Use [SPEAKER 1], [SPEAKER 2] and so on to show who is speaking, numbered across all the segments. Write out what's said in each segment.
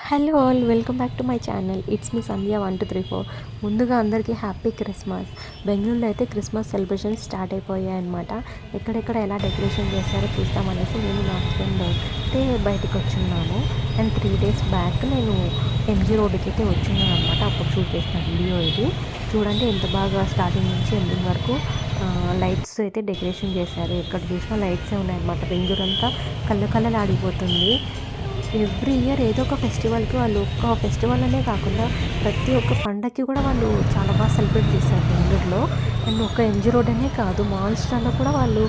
[SPEAKER 1] Hello all welcome back to my channel. It's me Sandhya 1234. ముందుగా అందరికీ happy Christmas. బెంగళూరులో అయితే క్రిస్మస్ సెలబ్రేషన్స్ స్టార్ట్ అయిపోయాయి అనమాట. ఎక్కడెక్కడ ఎలా డెకరేషన్ చేస్తారో చూస్తామనేసి నేను నా హస్బెండ్ అయితే బయటకు వచ్చున్నాను. అండ్ 3 days బ్యాక్ నేను ఎంజీ రోడ్డుకి అయితే వచ్చున్నాను అనమాట. అప్పుడు షూట్ చేసిన వీడియో ఇది. చూడండి ఎంత బాగా స్టార్టింగ్ నుంచి ఎండింగ్ వరకు లైట్స్ అయితే డెకరేషన్ చేశారు. ఎక్కడ చూసినా లైట్సే ఉన్నాయన్నమాట. బెంగళూరు అంతా కళ్ళలాడిపోతుంది. ఎవ్రీ ఇయర్ ఏదో ఒక ఫెస్టివల్కి వాళ్ళు ఒక్క ఫెస్టివల్ అనే కాకుండా ప్రతి ఒక్క పండగకి కూడా వాళ్ళు చాలా బాగా సెలబ్రేట్ చేస్తారు బెంగళూరులో. అండ్ ఒక ఎంజీ రోడ్ అనే కాదు, మాల్స్లలో కూడా వాళ్ళు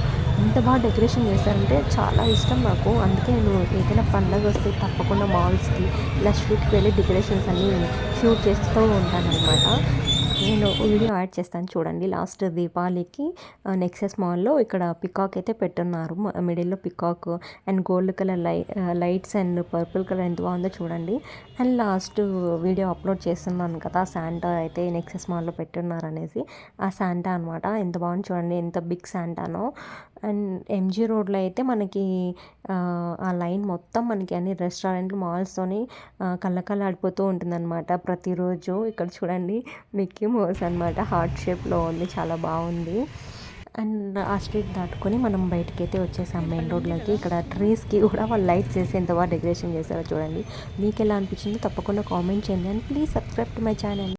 [SPEAKER 1] ఎంత బాగా డెకరేషన్ చేస్తారంటే చాలా ఇష్టం నాకు. అందుకే నేను ఏదైనా పండగ వస్తే తప్పకుండా మాల్స్కి ఇలా స్ట్రీట్కి వెళ్ళి డెకరేషన్స్ అన్నీ షూట్ చేస్తూ ఉంటాను అనమాట. నేను వీడియో యాడ్ చేస్తాను చూడండి. లాస్ట్ దీపావళికి నెక్సెస్ మాల్లో ఇక్కడ పికాక్ అయితే పెట్టున్నారు. మిడిల్లో peacock and gold colour lights and purple colour ఎంత బాగుందో చూడండి. అండ్ లాస్ట్ వీడియో అప్లోడ్ చేస్తున్నాను కదా, శాంటా అయితే నెక్సెస్ మాల్లో పెట్టున్నారు అనేసి. ఆ శాంటా అనమాట. ఎంత బాగుంది చూడండి, ఎంత బిగ్ శాంటానో. అండ్ ఎంజీ రోడ్లో అయితే మనకి ఆ లైన్ మొత్తం మనకి అన్ని రెస్టారెంట్లు మాల్స్తోని కళ్ళకళ్ళాడిపోతూ ఉంటుందన్నమాట ప్రతిరోజు. ఇక్కడ చూడండి మిక్కీ మౌస్ అనమాట, హార్ట్ షేప్లో ఉంది, చాలా బాగుంది. అండ్ ఆ స్ట్రీట్ దాటుకొని మనం బయటకైతే వచ్చేసాం మెయిన్ రోడ్లోకి. ఇక్కడ ట్రీస్కి కూడా వాళ్ళు లైట్స్ వేసి ఎంత బాగా డెకరేషన్ చేశారో చూడండి. మీకు ఎలా అనిపించిందో తప్పకుండా కామెంట్ చేయండి. And please subscribe to my channel.